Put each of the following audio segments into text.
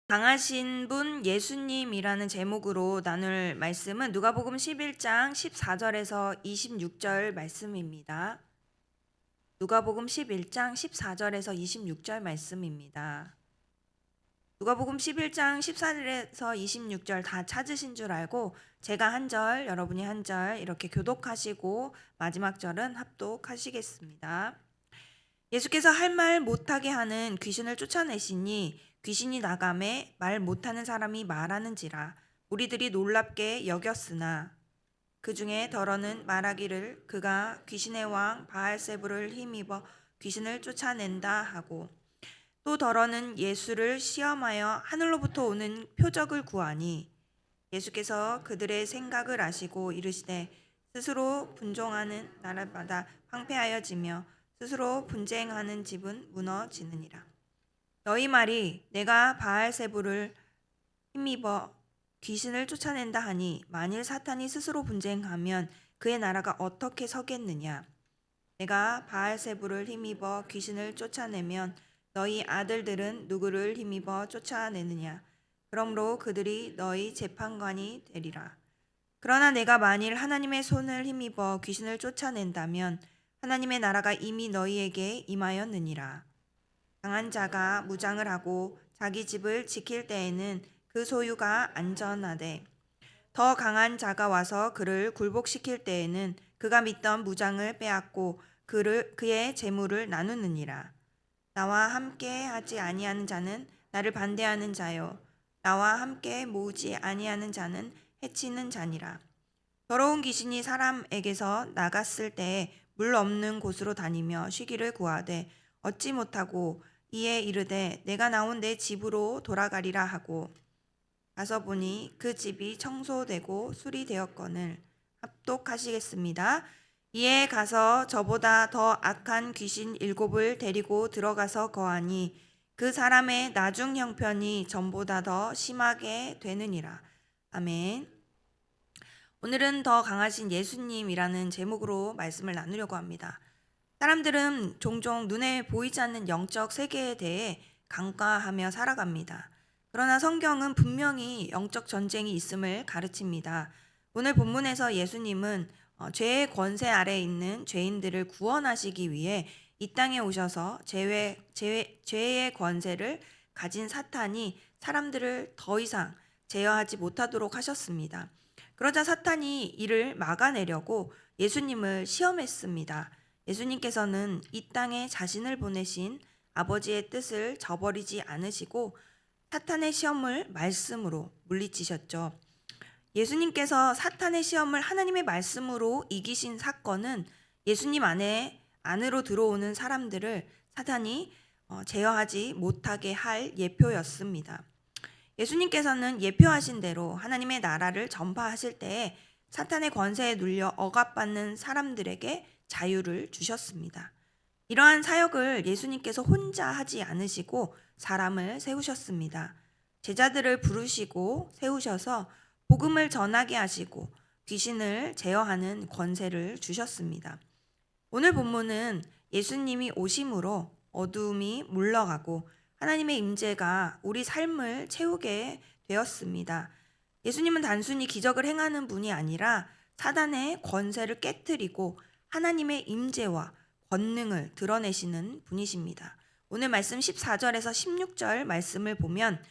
강하신 분 예수님이라는 제목으로 나눌 말씀은 누가복음 11장 14절에서 26절 말씀입니다. 누가복음 11장 14절에서 26절 말씀입니다. 누가복음 11장 14절에서 26절 다 찾으신 줄 알고 제가 한 절, 여러분이 한 절 이렇게 교독하시고 마지막 절은 합독하시겠습니다. 예수께서 할 말 못하게 하는 귀신을 쫓아내시니 귀신이 나가매 말 못하는 사람이 말하는지라 우리들이 놀랍게 여겼으나 그 중에 더러는 말하기를 그가 귀신의 왕 바알세불을 힘입어 귀신을 쫓아낸다 하고 또 더러는 예수를 시험하여 하늘로부터 오는 표적을 구하니 예수께서 그들의 생각을 아시고 이르시되 스스로 분종하는 나라마다 황폐하여지며 스스로 분쟁하는 집은 무너지느니라. 너희 말이 내가 바알세불을 힘입어 귀신을 쫓아낸다 하니 만일 사탄이 스스로 분쟁하면 그의 나라가 어떻게 서겠느냐. 내가 바알세불을 힘입어 귀신을 쫓아내면 너희 아들들은 누구를 힘입어 쫓아내느냐. 그러므로 그들이 너희 재판관이 되리라. 그러나 내가 만일 하나님의 손을 힘입어 귀신을 쫓아낸다면 하나님의 나라가 이미 너희에게 임하였느니라. 강한 자가 무장을 하고 자기 집을 지킬 때에는 그 소유가 안전하되 더 강한 자가 와서 그를 굴복시킬 때에는 그가 믿던 무장을 빼앗고 그의 재물을 나누느니라. 나와 함께 하지 아니하는 자는 나를 반대하는 자요 나와 함께 모으지 아니하는 자는 해치는 자니라. 더러운 귀신이 사람에게서 나갔을 때에 물 없는 곳으로 다니며 쉬기를 구하되 얻지 못하고 이에 이르되 내가 나온 내 집으로 돌아가리라 하고 가서 보니 그 집이 청소되고 수리되었거늘. 합독하시겠습니다. 이에 가서 저보다 더 악한 귀신 7을 데리고 들어가서 거하니 그 사람의 나중 형편이 전보다 더 심하게 되느니라. 아멘. 오늘은 더 강하신 예수님이라는 제목으로 말씀을 나누려고 합니다. 사람들은 종종 눈에 보이지 않는 영적 세계에 대해 간과하며 살아갑니다. 그러나 성경은 분명히 영적 전쟁이 있음을 가르칩니다. 오늘 본문에서 예수님은 죄의 권세 아래에 있는 죄인들을 구원하시기 위해 이 땅에 오셔서 죄의 권세를 가진 사탄이 사람들을 더 이상 제어하지 못하도록 하셨습니다. 그러자 사탄이 이를 막아내려고 예수님을 시험했습니다. 예수님께서는 이 땅에 자신을 보내신 아버지의 뜻을 저버리지 않으시고 사탄의 시험을 말씀으로 물리치셨죠. 예수님께서 사탄의 시험을 하나님의 말씀으로 이기신 사건은 예수님 안으로 들어오는 사람들을 사탄이 제어하지 못하게 할 예표였습니다. 예수님께서는 예표하신 대로 하나님의 나라를 전파하실 때에 사탄의 권세에 눌려 억압받는 사람들에게 자유를 주셨습니다. 이러한 사역을 예수님께서 혼자 하지 않으시고 사람을 세우셨습니다. 제자들을 부르시고 세우셔서 복음을 전하게 하시고 귀신을 제어하는 권세를 주셨습니다. 오늘 본문은 예수님이 오심으로 어두움이 물러가고 하나님의 임재가 우리 삶을 채우게 되었습니다. 예수님은 단순히 기적을 행하는 분이 아니라 사단의 권세를 깨뜨리고 하나님의 임재와 권능을 드러내시는 분이십니다. 오늘 말씀 14절에서 16절 말씀을 보면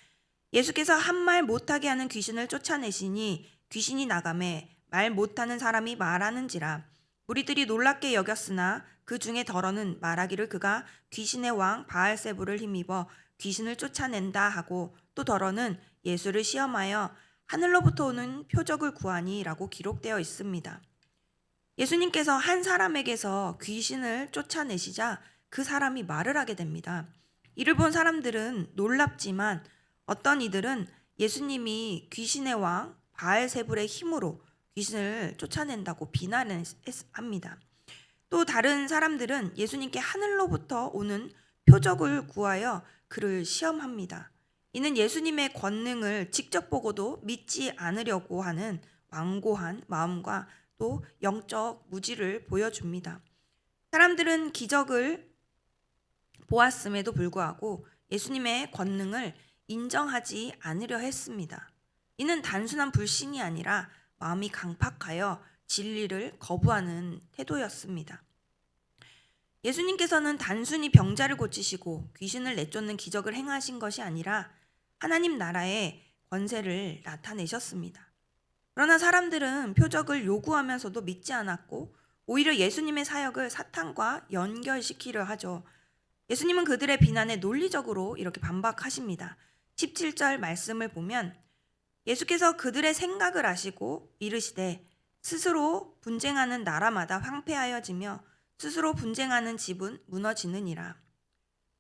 예수께서 한 말 못하게 하는 귀신을 쫓아내시니 귀신이 나가매 말 못하는 사람이 말하는지라. 우리들이 놀랍게 여겼으나 그 중에 더러는 말하기를 그가 귀신의 왕 바알세불을 힘입어 귀신을 쫓아낸다 하고 또 더러는 예수를 시험하여 하늘로부터 오는 표적을 구하니 라고 기록되어 있습니다. 예수님께서 한 사람에게서 귀신을 쫓아내시자 그 사람이 말을 하게 됩니다. 이를 본 사람들은 놀랍지만 어떤 이들은 예수님이 귀신의 왕 바알세불의 힘으로 귀신을 쫓아낸다고 비난합니다. 또 다른 사람들은 예수님께 하늘로부터 오는 표적을 구하여 그를 시험합니다. 이는 예수님의 권능을 직접 보고도 믿지 않으려고 하는 완고한 마음과 또 영적 무지를 보여줍니다. 사람들은 기적을 보았음에도 불구하고 예수님의 권능을 인정하지 않으려 했습니다. 이는 단순한 불신이 아니라 마음이 강팍하여 진리를 거부하는 태도였습니다. 예수님께서는 단순히 병자를 고치시고 귀신을 내쫓는 기적을 행하신 것이 아니라 하나님 나라의 권세를 나타내셨습니다. 그러나 사람들은 표적을 요구하면서도 믿지 않았고 오히려 예수님의 사역을 사탄과 연결시키려 하죠. 예수님은 그들의 비난에 논리적으로 이렇게 반박하십니다. 17절 말씀을 보면 예수께서 그들의 생각을 아시고 이르시되 스스로 분쟁하는 나라마다 황폐하여지며 스스로 분쟁하는 집은 무너지느니라.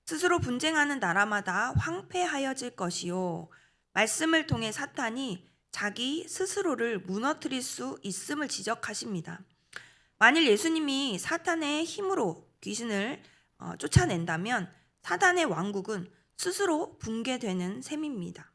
스스로 분쟁하는 나라마다 황폐하여질 것이요. 말씀을 통해 사탄이 자기 스스로를 무너뜨릴 수 있음을 지적하십니다. 만일 예수님이 사탄의 힘으로 귀신을 쫓아낸다면 사탄의 왕국은 스스로 붕괴되는 셈입니다.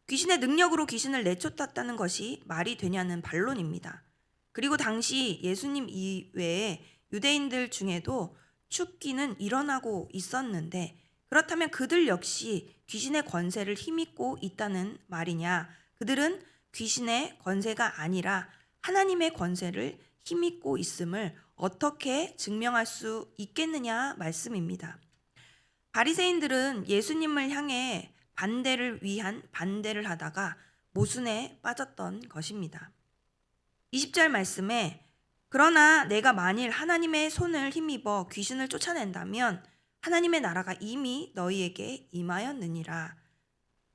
귀신의 능력으로 귀신을 내쫓았다는 것이 말이 되냐는 반론입니다. 그리고 당시 예수님 이외에 유대인들 중에도 축기는 일어나고 있었는데 그렇다면 그들 역시 귀신의 권세를 힘입고 있다는 말이냐? 그들은 귀신의 권세가 아니라 하나님의 권세를 힘입고 있음을 어떻게 증명할 수 있겠느냐 말씀입니다. 바리새인들은 예수님을 향해 반대를 위한 반대를 하다가 모순에 빠졌던 것입니다. 20절 말씀에 그러나 내가 만일 하나님의 손을 힘입어 귀신을 쫓아낸다면 하나님의 나라가 이미 너희에게 임하였느니라.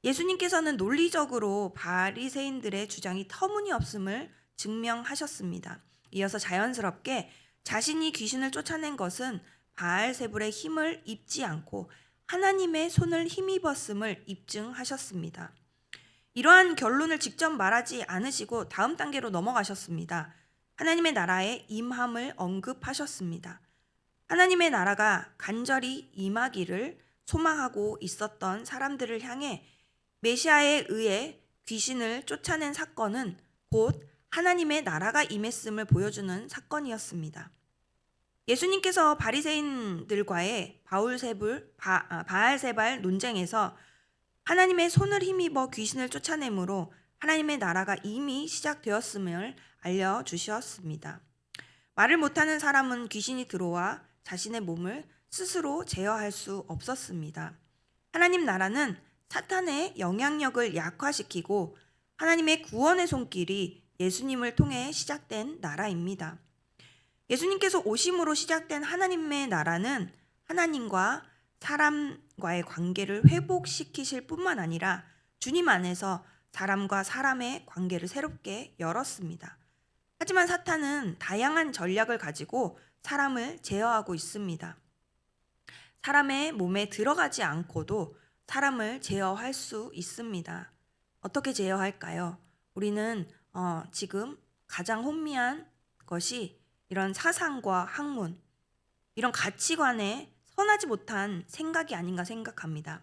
예수님께서는 논리적으로 바리새인들의 주장이 터무니없음을 증명하셨습니다. 이어서 자연스럽게 자신이 귀신을 쫓아낸 것은 바알세불의 힘을 입지 않고 하나님의 손을 힘입었음을 입증하셨습니다. 이러한 결론을 직접 말하지 않으시고 다음 단계로 넘어가셨습니다. 하나님의 나라의 임함을 언급하셨습니다. 하나님의 나라가 간절히 임하기를 소망하고 있었던 사람들을 향해 메시아에 의해 귀신을 쫓아낸 사건은 곧 하나님의 나라가 임했음을 보여주는 사건이었습니다. 예수님께서 바리새인들과의 바알세발 논쟁에서 하나님의 손을 힘입어 귀신을 쫓아내므로 하나님의 나라가 이미 시작되었음을 알려주셨습니다. 말을 못하는 사람은 귀신이 들어와 자신의 몸을 스스로 제어할 수 없었습니다. 하나님 나라는 사탄의 영향력을 약화시키고 하나님의 구원의 손길이 예수님을 통해 시작된 나라입니다. 예수님께서 오심으로 시작된 하나님의 나라는 하나님과 사람과의 관계를 회복시키실 뿐만 아니라 주님 안에서 사람과 사람의 관계를 새롭게 열었습니다. 하지만 사탄은 다양한 전략을 가지고 사람을 제어하고 있습니다. 사람의 몸에 들어가지 않고도 사람을 제어할 수 있습니다. 어떻게 제어할까요? 우리는 지금 가장 혼미한 것이 이런 사상과 학문, 이런 가치관에 선하지 못한 생각이 아닌가 생각합니다.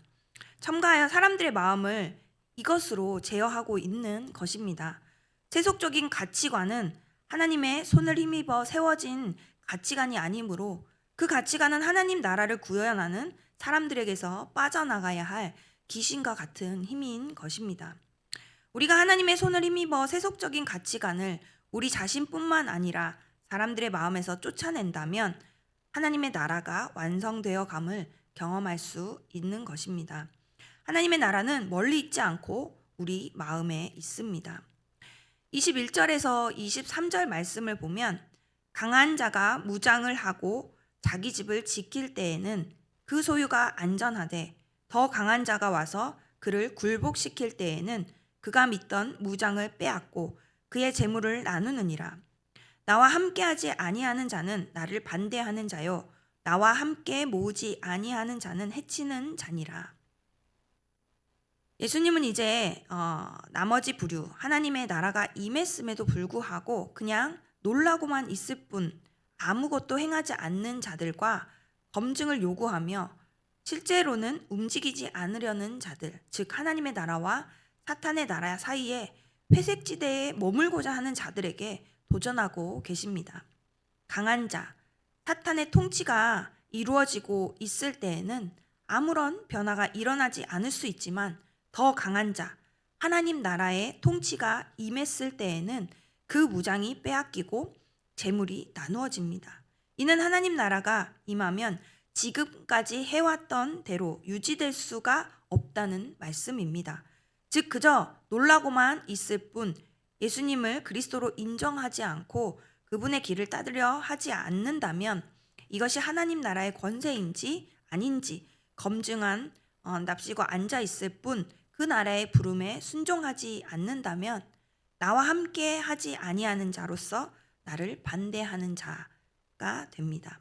첨가하여 사람들의 마음을 이것으로 제어하고 있는 것입니다. 세속적인 가치관은 하나님의 손을 힘입어 세워진 가치관이 아니므로 그 가치관은 하나님 나라를 구현하는 사람들에게서 빠져나가야 할 귀신과 같은 힘인 것입니다. 우리가 하나님의 손을 힘입어 세속적인 가치관을 우리 자신뿐만 아니라 사람들의 마음에서 쫓아낸다면 하나님의 나라가 완성되어 감을 경험할 수 있는 것입니다. 하나님의 나라는 멀리 있지 않고 우리 마음에 있습니다. 21절에서 23절 말씀을 보면 강한 자가 무장을 하고 자기 집을 지킬 때에는 그 소유가 안전하되 더 강한 자가 와서 그를 굴복시킬 때에는 그가 믿던 무장을 빼앗고 그의 재물을 나누느니라. 나와 함께하지 아니하는 자는 나를 반대하는 자요 나와 함께 모으지 아니하는 자는 해치는 자니라. 예수님은 이제 나머지 부류 하나님의 나라가 임했음에도 불구하고 그냥 놀라고만 있을 뿐 아무것도 행하지 않는 자들과 검증을 요구하며 실제로는 움직이지 않으려는 자들, 즉 하나님의 나라와 사탄의 나라 사이에 회색지대에 머물고자 하는 자들에게 도전하고 계십니다. 강한 자, 사탄의 통치가 이루어지고 있을 때에는 아무런 변화가 일어나지 않을 수 있지만 더 강한 자, 하나님 나라의 통치가 임했을 때에는 그 무장이 빼앗기고 재물이 나누어집니다. 이는 하나님 나라가 임하면 지금까지 해왔던 대로 유지될 수가 없다는 말씀입니다. 즉 그저 놀라고만 있을 뿐 예수님을 그리스도로 인정하지 않고 그분의 길을 따르려 하지 않는다면 이것이 하나님 나라의 권세인지 아닌지 검증한 납시고 앉아 있을 뿐 그 나라의 부름에 순종하지 않는다면 나와 함께 하지 아니하는 자로서 나를 반대하는 자가 됩니다.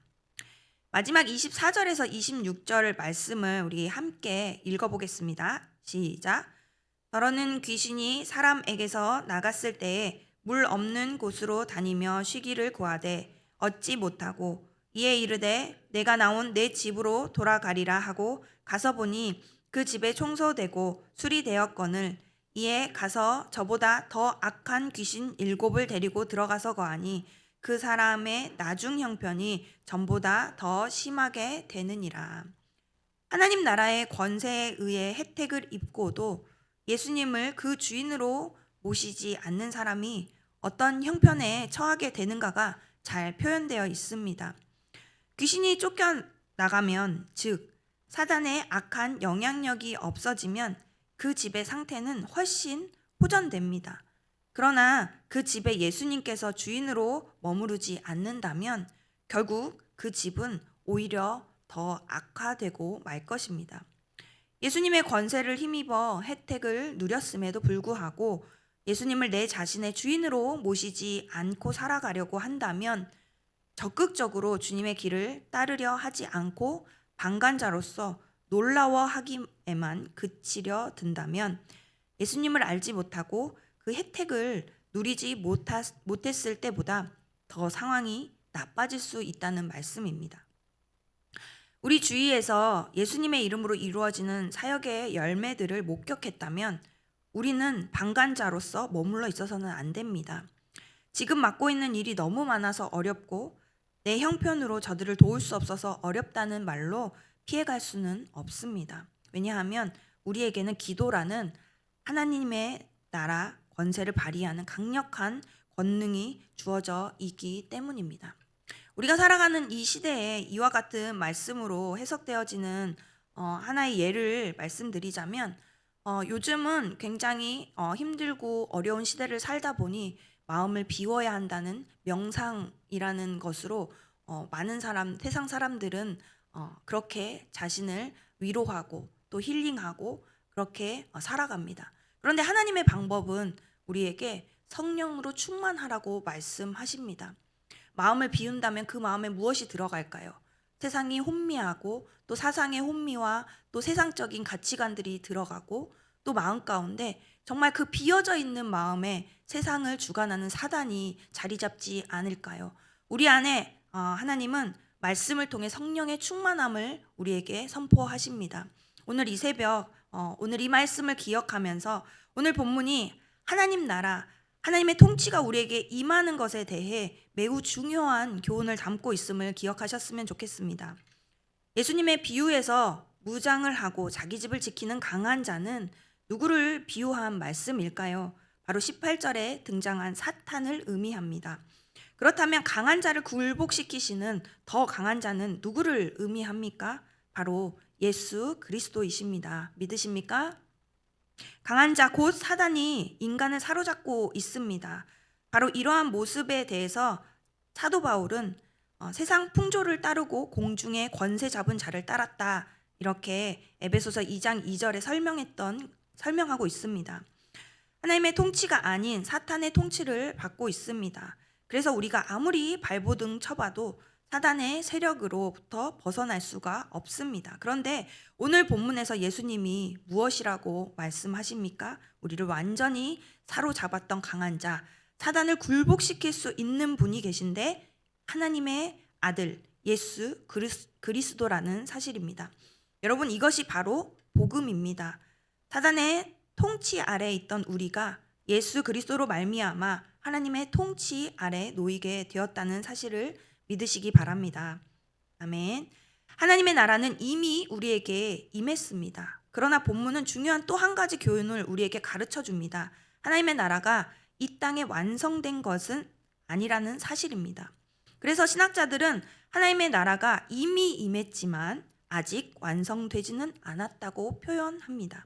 마지막 24절에서 26절 말씀을 우리 함께 읽어보겠습니다. 시작. 더러는 귀신이 사람에게서 나갔을 때에 물 없는 곳으로 다니며 쉬기를 구하되 얻지 못하고 이에 이르되 내가 나온 내 집으로 돌아가리라 하고 가서 보니 그 집에 청소되고 수리되었거늘 이에 가서 저보다 더 악한 귀신 7을 데리고 들어가서 거하니 그 사람의 나중 형편이 전보다 더 심하게 되느니라. 하나님 나라의 권세에 의해 혜택을 입고도 예수님을 그 주인으로 모시지 않는 사람이 어떤 형편에 처하게 되는가가 잘 표현되어 있습니다. 귀신이 쫓겨나가면, 즉 사단의 악한 영향력이 없어지면 그 집의 상태는 훨씬 호전됩니다. 그러나 그 집에 예수님께서 주인으로 머무르지 않는다면 결국 그 집은 오히려 더 악화되고 말 것입니다. 예수님의 권세를 힘입어 혜택을 누렸음에도 불구하고 예수님을 내 자신의 주인으로 모시지 않고 살아가려고 한다면 적극적으로 주님의 길을 따르려 하지 않고 방관자로서 놀라워하기에만 그치려 든다면 예수님을 알지 못하고 그 혜택을 누리지 못했을 때보다 더 상황이 나빠질 수 있다는 말씀입니다. 우리 주위에서 예수님의 이름으로 이루어지는 사역의 열매들을 목격했다면 우리는 방관자로서 머물러 있어서는 안 됩니다. 지금 맡고 있는 일이 너무 많아서 어렵고 내 형편으로 저들을 도울 수 없어서 어렵다는 말로 피해갈 수는 없습니다. 왜냐하면 우리에게는 기도라는 하나님의 나라 권세를 발휘하는 강력한 권능이 주어져 있기 때문입니다. 우리가 살아가는 이 시대에 이와 같은 말씀으로 해석되어지는 하나의 예를 말씀드리자면 요즘은 굉장히 힘들고 어려운 시대를 살다 보니 마음을 비워야 한다는 명상이라는 것으로 많은 세상 사람들은 그렇게 자신을 위로하고 또 힐링하고 그렇게 살아갑니다. 그런데 하나님의 방법은 우리에게 성령으로 충만하라고 말씀하십니다. 마음을 비운다면 그 마음에 무엇이 들어갈까요? 세상이 혼미하고 또 사상의 혼미와 또 세상적인 가치관들이 들어가고 또 마음 가운데 정말 그 비어져 있는 마음에 세상을 주관하는 사단이 자리 잡지 않을까요? 우리 안에 하나님은 말씀을 통해 성령의 충만함을 우리에게 선포하십니다. 오늘 이 새벽 오늘 이 말씀을 기억하면서 오늘 본문이 하나님 나라 하나님의 통치가 우리에게 임하는 것에 대해 매우 중요한 교훈을 담고 있음을 기억하셨으면 좋겠습니다. 예수님의 비유에서 무장을 하고 자기 집을 지키는 강한 자는 누구를 비유한 말씀일까요? 바로 18절에 등장한 사탄을 의미합니다. 그렇다면 강한 자를 굴복시키시는 더 강한 자는 누구를 의미합니까? 바로 예수 그리스도이십니다. 믿으십니까? 강한 자 곧 사단이 인간을 사로잡고 있습니다. 바로 이러한 모습에 대해서 사도 바울은 세상 풍조를 따르고 공중의 권세 잡은 자를 따랐다. 이렇게 에베소서 2장 2절에 설명하고 있습니다. 하나님의 통치가 아닌 사탄의 통치를 받고 있습니다. 그래서 우리가 아무리 발버둥 쳐봐도 사단의 세력으로부터 벗어날 수가 없습니다. 그런데 오늘 본문에서 예수님이 무엇이라고 말씀하십니까? 우리를 완전히 사로잡았던 강한 자, 사단을 굴복시킬 수 있는 분이 계신데 하나님의 아들 예수 그리스도라는 사실입니다. 여러분, 이것이 바로 복음입니다. 사단의 통치 아래에 있던 우리가 예수 그리스도로 말미암아 하나님의 통치 아래 놓이게 되었다는 사실을 믿으시기 바랍니다. 아멘. 하나님의 나라는 이미 우리에게 임했습니다. 그러나 본문은 중요한 또 한 가지 교훈을 우리에게 가르쳐 줍니다. 하나님의 나라가 이 땅에 완성된 것은 아니라는 사실입니다. 그래서 신학자들은 하나님의 나라가 이미 임했지만 아직 완성되지는 않았다고 표현합니다.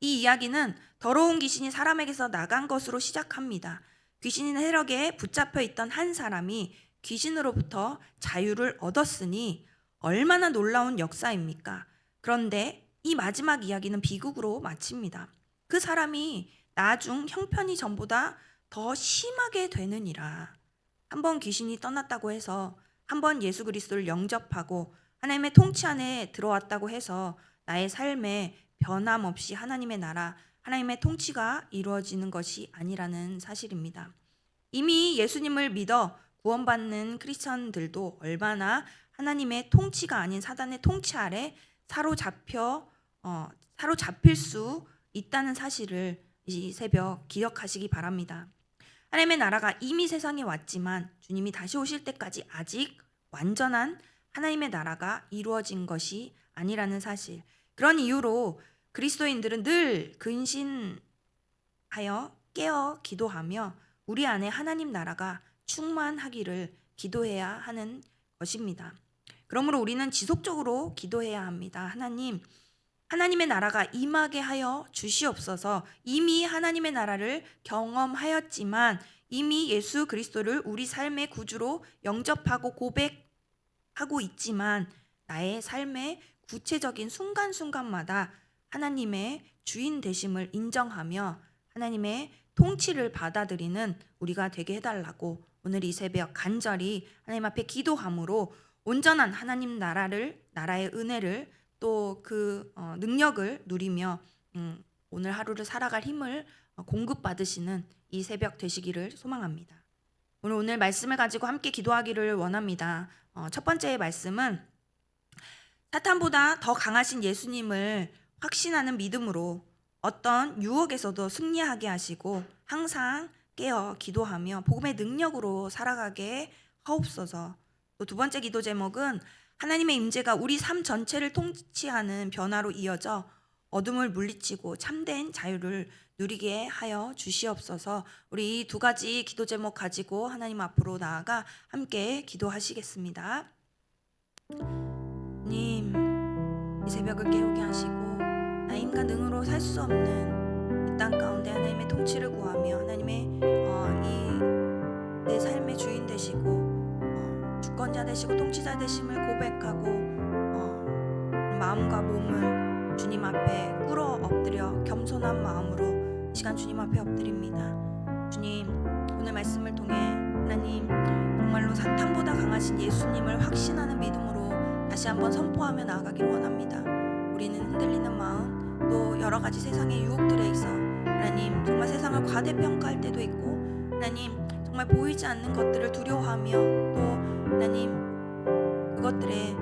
이 이야기는 더러운 귀신이 사람에게서 나간 것으로 시작합니다. 귀신인 헤롯에 붙잡혀 있던 한 사람이 귀신으로부터 자유를 얻었으니 얼마나 놀라운 역사입니까? 그런데 이 마지막 이야기는 비극으로 마칩니다. 그 사람이 나중 형편이 전보다 더 심하게 되느니라. 한번 귀신이 떠났다고 해서 한번 예수 그리스도를 영접하고 하나님의 통치 안에 들어왔다고 해서 나의 삶에 변함없이 하나님의 나라, 하나님의 통치가 이루어지는 것이 아니라는 사실입니다. 이미 예수님을 믿어 구원받는 크리스천들도 얼마나 하나님의 통치가 아닌 사단의 통치 아래 사로잡힐 수 있다는 사실을 이 새벽 기억하시기 바랍니다. 하나님의 나라가 이미 세상에 왔지만 주님이 다시 오실 때까지 아직 완전한 하나님의 나라가 이루어진 것이 아니라는 사실. 그런 이유로 그리스도인들은 늘 근신하여 깨어 기도하며 우리 안에 하나님 나라가 충만하기를 기도해야 하는 것입니다. 그러므로 우리는 지속적으로 기도해야 합니다. 하나님의 나라가 임하게 하여 주시옵소서. 이미 하나님의 나라를 경험하였지만 이미 예수 그리스도를 우리 삶의 구주로 영접하고 고백하고 있지만 나의 삶의 구체적인 순간순간마다 하나님의 주인 되심을 인정하며 하나님의 통치를 받아들이는 우리가 되게 해달라고 오늘 이 새벽 간절히 하나님 앞에 기도함으로 온전한 하나님 나라의 은혜를 또 그 능력을 누리며 오늘 하루를 살아갈 힘을 공급받으시는 이 새벽 되시기를 소망합니다. 오늘 말씀을 가지고 함께 기도하기를 원합니다. 첫 번째 말씀은 사탄보다 더 강하신 예수님을 확신하는 믿음으로 어떤 유혹에서도 승리하게 하시고 항상 깨어 기도하며 복음의 능력으로 살아가게 하옵소서. 또 두 번째 기도 제목은 하나님의 임재가 우리 삶 전체를 통치하는 변화로 이어져 어둠을 물리치고 참된 자유를 누리게 하여 주시옵소서. 우리 이 두 가지 기도 제목 가지고 하나님 앞으로 나아가 함께 기도하시겠습니다. 주님, 이 새벽을 깨우게 하시고 나의 힘과 능으로 살 수 없는 이 땅 가운데 하나님의 통치를 구하며 하나님의 내 삶의 주인 되시고 주권자 되시고 통치자 되심을 고백하고 마음과 몸을 주님 앞에 꿇어 엎드려 겸손한 마음으로 이 시간 주님 앞에 엎드립니다. 주님, 오늘 말씀을 통해 하나님 정말로 사탄보다 강하신 예수님을 확신하는 믿음으로 다시 한번 선포하며 나아가기를 원합니다. 우리는 흔들리는 마음 또 여러 가지 세상의 유혹들에 있어 하나님 정말 세상을 과대평가할 때도 있고 하나님 정말 보이지 않는 것들을 두려워하며 또 하나님 그것들의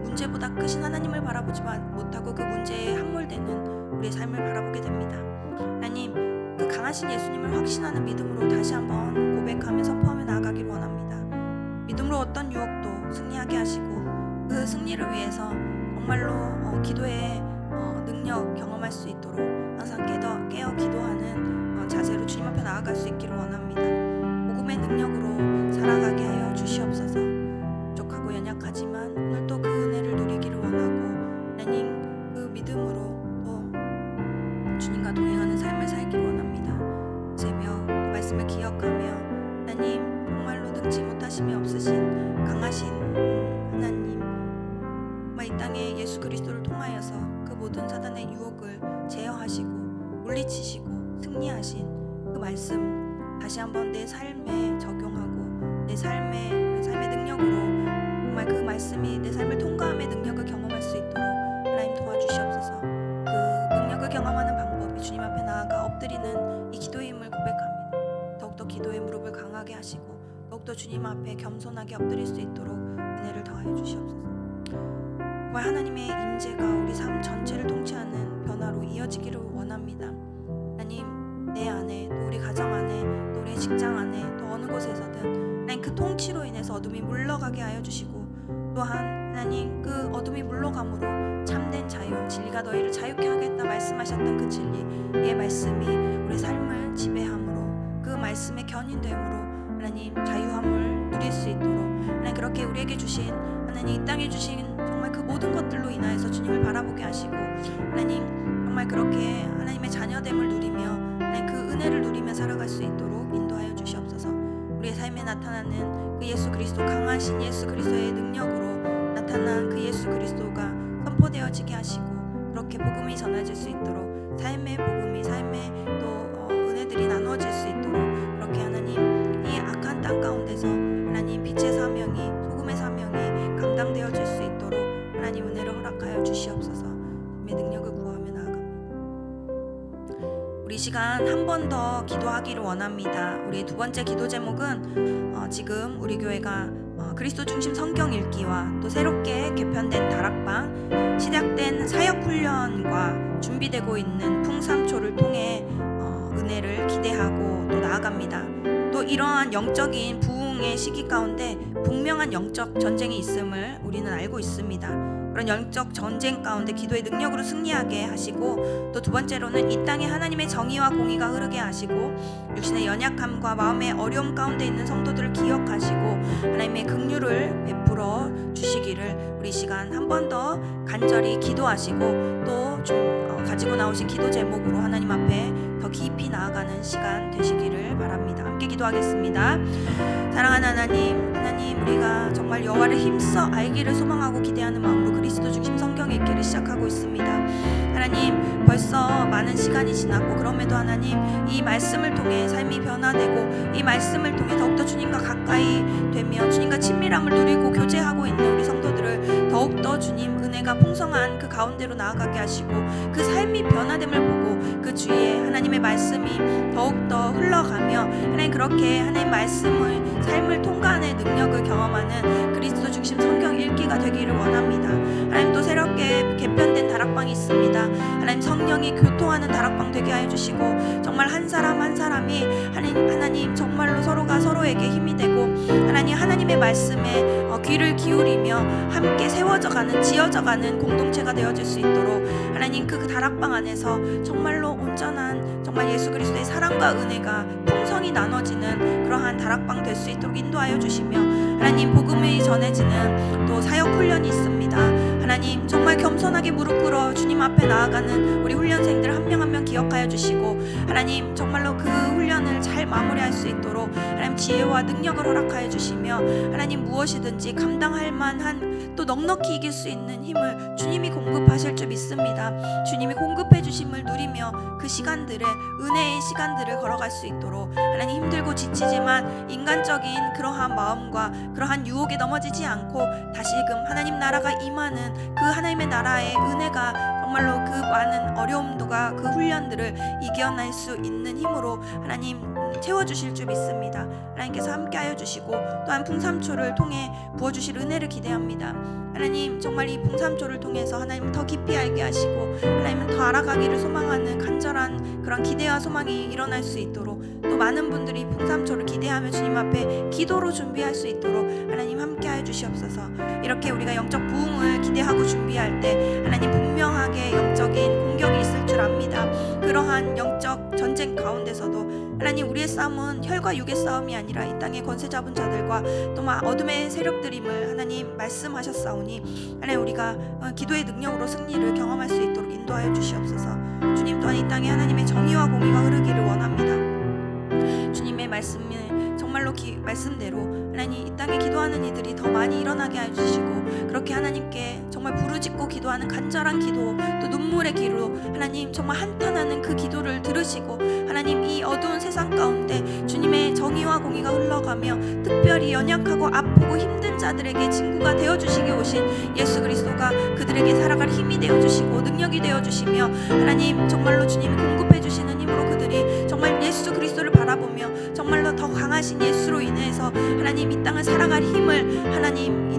문제보다 크신 하나님을 바라보지 못하고 그 문제에 함몰되는 우리의 삶을 바라보게 됩니다. 하나님 그 강하신 예수님을 확신하는 믿음으로 다시 한번 고백하며 선포하며 나아가길 원합니다. 믿음으로 어떤 유혹도 승리하게 하시고 그 승리를 위해서 정말로 기도의 능력 경험할 수 있도록 항상 깨어 기도하는 자세로 주님 앞에 나아갈 수 있기를 원합니다. 복음의 능력으로 살아가게 하여 주시옵소서. 부족하고 연약하지만 오늘 또 그 은혜를 누리기를 원하고 하나님 그 믿음으로 또 주님과 동행하는 삶을 살기를 원합니다. 새벽 말씀을 기억하며 하나님 정말로 능치 못하심이 없으신 강하신 하나님 정말 이 땅에 예수 그리스도를 통하여서 그 모든 사단의 유혹을 제어하시고 물리치시고 승리하신 그 말씀 다시 한번 내 삶에 적용하고 내 삶의 능력으로 정말 그 말씀이 내 삶을 통과함의 능력을 경험할 수 있도록 하나님 도와주시옵소서. 그 능력을 경험하는 방법이 주님 앞에 나아가 엎드리는 이 기도의 힘을 고백합니다. 더욱더 기도의 무릎을 강하게 하시고 더욱더 주님 앞에 겸손하게 엎드릴 수 있도록 은혜를 더하여 주시옵소서. 정말 하나님의 임재가 우리 삶 전체를 통치하는 변화로 이어지기를 원합니다. 하나님 내 안에 또 우리 가정 안에 또 우리 직장 안에 또 어느 곳에서든 하나님 그 통치로 인해서 어둠이 물러가게 하여 주시고 또한 하나님 그 어둠이 물러감으로 참된 자유 하여 진리가 너희를 자유케 하겠다 말씀하셨던 그 진리의 말씀이 우리 삶을 지배함으로 그 말씀의 견인됨으로 하나님 자유함을 누릴 수 있도록 하나님 그렇게 우리에게 주신 하나님 이 땅에 주신 정말 그 모든 것들로 인하여서 주님을 바라보게 하시고 하나님 정말 그렇게 하나님의 자녀됨을 누리며 하나님 그 은혜를 누리며 살아갈 수 있도록 인도하여 주시옵소서. 우리의 삶에 나타나는 그 예수 그리스도 강하신 예수 그리스도의 능력으로 나타난 그 예수 그리스도가 선포되어지게 하시고 그렇게 복음이 전해질 수 있도록 삶의 복음이 삶의 또 은혜들이 나누어질 수 있도록 그렇게 하나님 이 악한 땅 가운데서 하나님 빛의 사명이 소금의 사명이 감당되어질 수 있도록 하나님 은혜를 허락하여 주시옵소서. 주님의 능력을 구하며 나아갑니다. 우리 시간 한 번 더 기도하기를 원합니다. 우리 두 번째 기도 제목은 지금 우리 교회가 그리스도 중심 성경 읽기와 또 새롭게 개편된 다락방 시작된 사역 훈련과 준비되고 있는 풍삼초를 통해 은혜를 기대하고 또 나아갑니다. 또 이러한 영적인 부흥의 시기 가운데 분명한 영적 전쟁이 있음을 우리는 알고 있습니다. 그런 영적 전쟁 가운데 기도의 능력으로 승리하게 하시고 또 두 번째로는 이 땅에 하나님의 정의와 공의가 흐르게 하시고 육신의 연약함과 마음의 어려움 가운데 있는 성도들을 기억하시고 하나님의 긍휼을 베풀어 주시기를 우리 시간 한 번 더 간절히 기도하시고 또 가지고 나오신 기도 제목으로 하나님 앞에 더 깊이 나아가는 시간 되시기를 바랍니다. 함께 기도하겠습니다. 사랑하는 하나님 우리가 정말 여호와를 힘써 알기를 소망하고 기대하는 마음으로 그리스도 중심 성경 읽기를 시작하고 있습니다. 하나님 벌써 많은 시간이 지났고 그럼에도 하나님 이 말씀을 통해 삶이 변화되고 이 말씀을 통해 더욱더 주님과 가까이 되며 주님과 친밀함을 누리고 교제하고 있는 우리 성도들을 더욱더 주님 은혜가 풍성한 그 가운데로 나아가게 하시고 그 삶이 변화됨을 보고 그 주위에 하나님의 말씀이 더욱더 흘러가며 하나님 그렇게 하나님 말씀을 삶을 통과하는 능력을 경험하는 그리스도 중심 성경 읽기가 되기를 원합니다. 하나님 또 새롭게 개편된 다락방이 있습니다. 하나님 성령이 교통하는 다락방 되게 하여 주시고 정말 한 사람 한 사람이 하나님 정말로 서로가 서로에게 힘이 되고 하나님의 말씀에 귀를 기울이며 함께 세워져가는 지어져가는 공동체가 되어질 수 있도록 하나님 그 다락방 안에서 정말로 온전한 정말 예수 그리스도의 사랑과 은혜가 풍성히 나눠지는 그러한 다락방 될 수 있도록 인도하여 주시며 하나님 복음이 전해지는 또 사역 훈련이 있습니다. 하나님 정말 겸손하게 무릎 꿇어 주님 앞에 나아가는 우리 훈련생들 한 명 한 명 기억하여 주시고 하나님 정말로 그 훈련을 잘 마무리할 수 있도록 하나님 지혜와 능력을 허락하여 주시며 하나님 무엇이든지 감당할 만한 또 넉넉히 이길 수 있는 힘을 주님이 공급하실 줄 믿습니다. 주님이 공급해 주심을 누리며 그 시간들에 은혜의 시간들을 걸어갈 수 있도록 하나님 힘들고 지치지만 인간적인 그러한 마음과 그러한 유혹에 넘어지지 않고 다시금 하나님 나라가 임하는 그 하나님의 나라의 은혜가 정말로 그 많은 어려움과 그 훈련들을 이겨낼 수 있는 힘으로 하나님 채워주실 줄 믿습니다. 하나님께서 함께하여 주시고 또한 풍삼초를 통해 부어주실 은혜를 기대합니다. 하나님 정말 이 풍삼초를 통해서 하나님을 더 깊이 알게 하시고 하나님을 더 알아가기를 소망하는 간절한 그런 기대와 소망이 일어날 수 있도록 또 많은 분들이 풍삼초를 기대하며 주님 앞에 기도로 준비할 수 있도록 하나님 함께하여 주시옵소서. 이렇게 우리가 영적 부흥을 기대하고 준비할 때 하나님 분명하게 영적인 공격이 있을 줄 압니다. 그러한 영적 전쟁 가운데서도 하나님 우리의 싸움은 혈과 육의 싸움이 아니라 이 땅의 권세 잡은 자들과 또 어둠의 세력들임을 하나님 말씀하셨사오니 하나님 우리가 기도의 능력으로 승리를 경험할 수 있도록 인도하여 주시옵소서. 주님 또한 이 땅에 하나님의 정의와 공의가 흐르기를 원합니다. 주님의 말씀을 정말로 말씀대로 하나님 이 땅에 기도하는 이들이 더 많이 일어나게 해주시고 그렇게 하나님께 정말 부르짖고 기도하는 간절한 기도 또 눈물의 기도 하나님 정말 한탄하는 그 기도를 들으시고 하나님 이 어두운 세상 가운데 주님의 정의와 공의가 흘러가며 특별히 연약하고 아프고 힘든 자들에게 친구가 되어주시기 오신 예수 그리스도가 그들에게 살아갈 힘이 되어주시고 능력이 되어주시며 하나님 정말로 주님이 공급해주시는 힘으로 그들이 정말 예수 그리스도를 바라보며 정말로 더 강하신 예수로 인해서 하나님 이 땅을 살아갈 힘을 하나님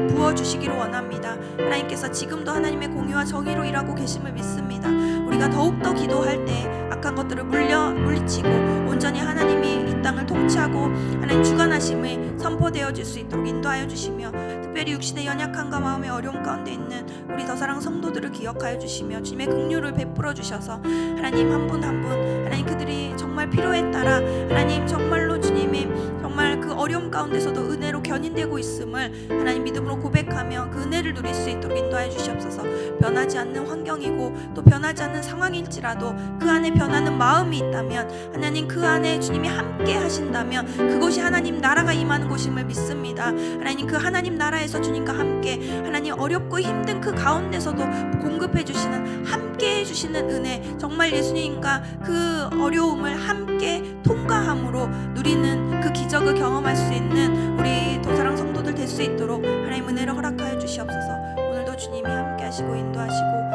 부어주시기를 원합니다. 하나님께서 지금도 하나님의 공의와 정의로 일하고 계심을 믿습니다. 우리가 더욱더 기도할 때 악한 것들을 물리치고 온전히 하나님이 이 땅을 통치하고 하나님 주관하심이 선포되어질 수 있도록 인도하여 주시며, 특별히 육신의 연약함과 마음의 어려움 가운데 있는 우리 더사랑 성도들을 기억하여 주시며 주님의 긍휼을 베풀어 주셔서 하나님 한 분 한 분 하나님 그들이 정말 필요에 따라 하나님 정말로 주님이 정말 그 어려움 가운데서도 은혜로 견인되고 있음을 하나님 믿음으로 고백하며 그 은혜를 누릴 수 있도록 인도하여 주시옵소서. 변하지 않는 환경이고 또 변하지 않는 상황일지라도 그 안에 변하는 마음이 있다면 하나님 그 안에 주님이 함께 하신다면 그곳이 하나님 나라가 임하는 곳임을 믿습니다. 하나님 그 하나님 나라에서 주님과 함께 하나님 어렵고 힘든 그 가운데서도 공급해 주시는 함께 해주시는 은혜, 정말 예수님과 그 어려움을 함께 통과함으로 누리는 그 기적을 경험할 수 있는 우리 도사랑 성도들 될 수 있도록 하나님 은혜를 허락하여 주시옵소서. 오늘도 주님이 함께 하시고 인도하시고